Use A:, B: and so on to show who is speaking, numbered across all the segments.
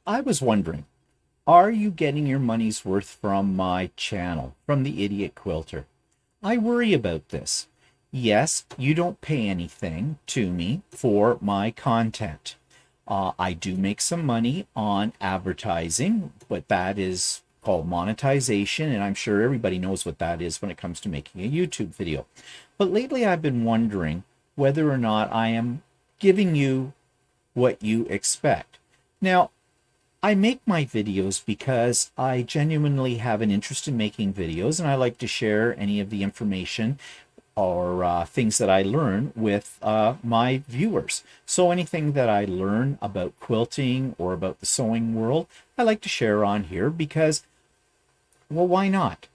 A: I was wondering, are you getting your money's worth from my channel, from the Idiot Quilter? I worry about this. Yes, you don't pay anything to me for my content. I do make some money on advertising, but that is called monetization, and I'm sure everybody knows what that is when it comes to making a YouTube video. But lately I've been wondering whether or not I am giving you what you expect. Now, I make my videos because I genuinely have an interest in making videos, and I like to share any of the information or things that I learn with my viewers. So anything that I learn about quilting or about the sewing world, I like to share on here because, well, why not?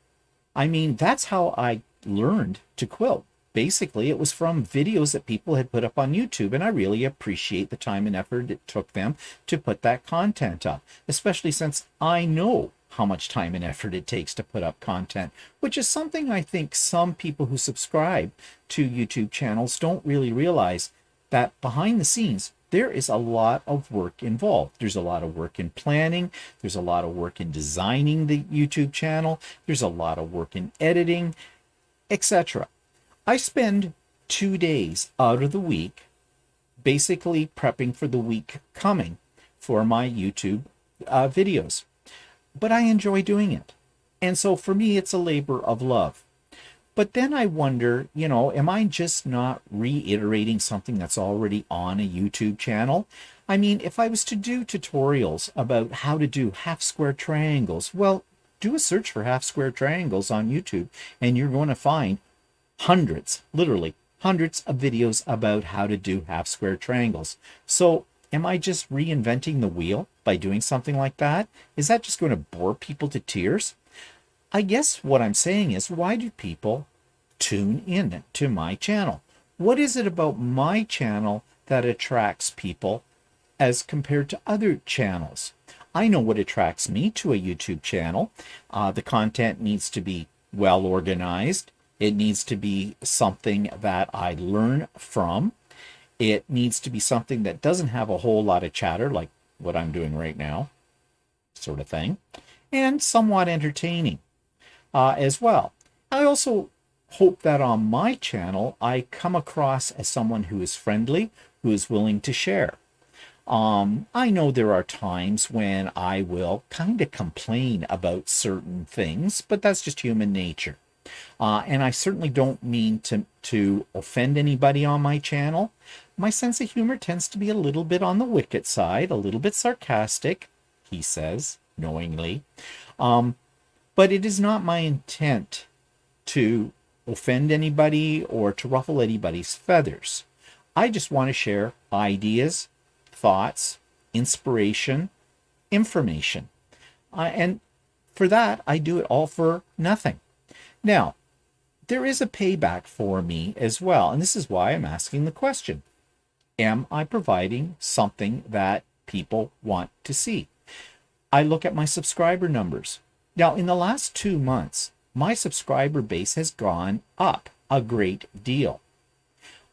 A: I mean, that's how I learned to quilt. Basically, it was from videos that people had put up on YouTube, and I really appreciate the time and effort it took them to put that content up, especially since I know how much time and effort it takes to put up content, which is something I think some people who subscribe to YouTube channels don't really realize, that behind the scenes, there is a lot of work involved. There's a lot of work in planning. There's a lot of work in designing the YouTube channel. There's a lot of work in editing, etc. I spend 2 days out of the week basically prepping for the week coming for my YouTube videos. But I enjoy doing it. And so for me, it's a labor of love. But then I wonder, am I just not reiterating something that's already on a YouTube channel? I mean, if I was to do tutorials about how to do half square triangles, well, do a search for half square triangles on YouTube, and you're going to find hundreds, literally hundreds of videos about how to do half square triangles. So am I just reinventing the wheel by doing something like that? Is that just going to bore people to tears? I guess what I'm saying is, why do people tune in to my channel? What is it about my channel that attracts people as compared to other channels? I know what attracts me to a YouTube channel. The content needs to be well organized. It needs to be something that I learn from. It needs to be something that doesn't have a whole lot of chatter, like what I'm doing right now, sort of thing, and somewhat entertaining as well. I also hope that on my channel, I come across as someone who is friendly, who is willing to share. I know there are times when I will kind of complain about certain things, but that's just human nature. And I certainly don't mean to offend anybody on my channel. My sense of humor tends to be a little bit on the wicked side, a little bit sarcastic, he says, knowingly. But it is not my intent to offend anybody or to ruffle anybody's feathers. I just want to share ideas, thoughts, inspiration, information. And for that, I do it all for nothing. Now, there is a payback for me as well, and this is why I'm asking the question. Am I providing something that people want to see? I look at my subscriber numbers. Now, in the last 2 months, my subscriber base has gone up a great deal.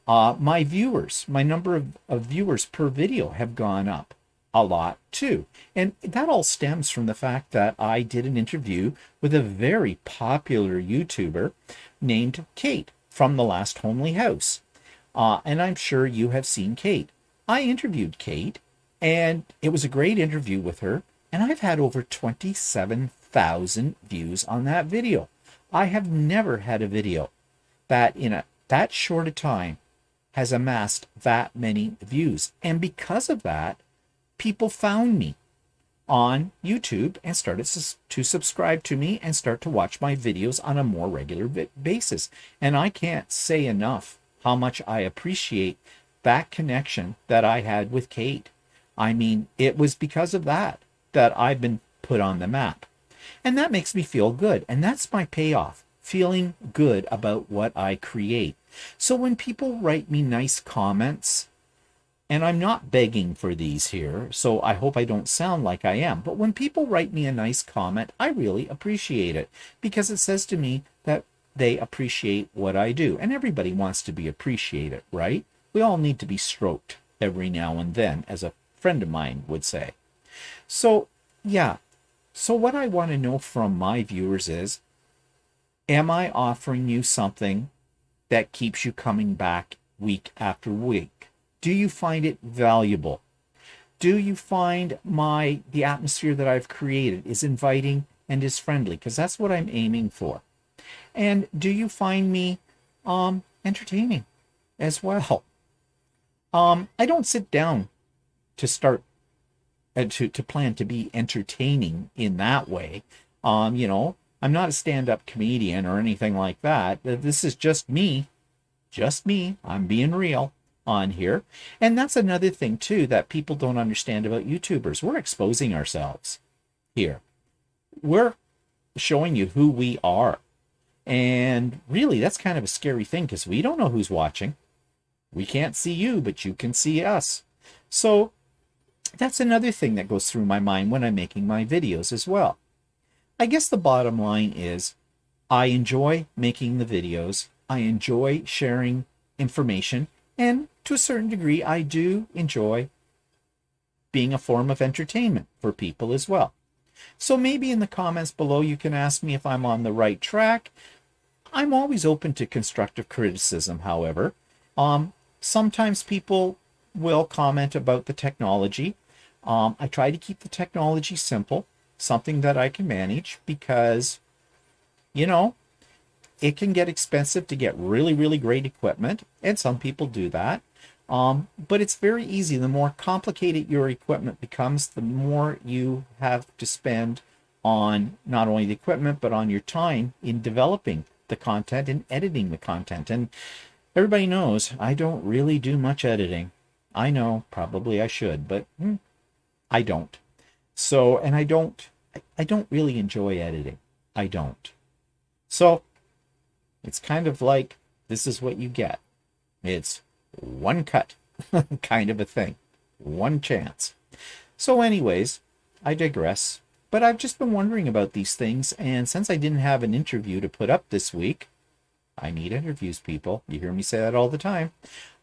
A: My viewers, my number of viewers per video have gone up a lot too. And that all stems from the fact that I did an interview with a very popular YouTuber named Kate from The Last Homely House. And I'm sure you have seen Kate. I interviewed Kate, and it was a great interview with her, and I've had over 27,000 views on that video. I have never had a video that in that short a time has amassed that many views. And because of that, people found me on YouTube and started to subscribe to me and start to watch my videos on a more regular basis. And I can't say enough how much I appreciate that connection that I had with Kate. I mean, it was because of that I've been put on the map. And that makes me feel good. And that's my payoff, feeling good about what I create. So when people write me nice comments, and I'm not begging for these here, so I hope I don't sound like I am, but when people write me a nice comment, I really appreciate it, because it says to me that they appreciate what I do. And everybody wants to be appreciated, right? We all need to be stroked every now and then, as a friend of mine would say. So, yeah. So, what I want to know from my viewers is, am I offering you something that keeps you coming back week after week? Do you find it valuable? Do you find the atmosphere that I've created is inviting and is friendly? Because that's what I'm aiming for. And do you find me entertaining as well? I don't sit down to start to plan to be entertaining in that way. You know, I'm not a stand-up comedian or anything like that. This is just me, just me. I'm being real on here. And that's another thing too that people don't understand about YouTubers. We're exposing ourselves here. We're showing you who we are. And really, that's kind of a scary thing because we don't know who's watching. We can't see you, but you can see us. So that's another thing that goes through my mind when I'm making my videos as well. I guess the bottom line is I enjoy making the videos. I enjoy sharing information. And to a certain degree, I do enjoy being a form of entertainment for people as well. So maybe in the comments below, you can ask me if I'm on the right track. I'm always open to constructive criticism, however. Sometimes people will comment about the technology. I try to keep the technology simple, something that I can manage because, you know, it can get expensive to get really, really great equipment, and some people do that. But it's very easy. The more complicated your equipment becomes, the more you have to spend on not only the equipment, but on your time in developing the content and editing the content. And everybody knows I don't really do much editing. I know probably I should, but I don't. So, and I don't really enjoy editing. I don't. So it's kind of like this is what you get. It's one cut kind of a thing. One chance. So anyways, I digress. But I've just been wondering about these things, and since I didn't have an interview to put up this week, I need interviews, people. You hear me say that all the time.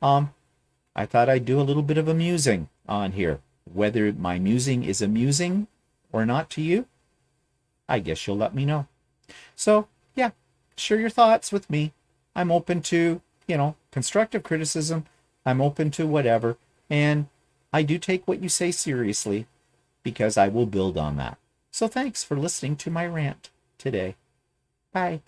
A: I thought I'd do a little bit of a musing on here. Whether my musing is amusing or not to you, I guess you'll let me know. So, yeah, share your thoughts with me. I'm open to, constructive criticism. I'm open to whatever. And I do take what you say seriously because I will build on that. So thanks for listening to my rant today. Bye.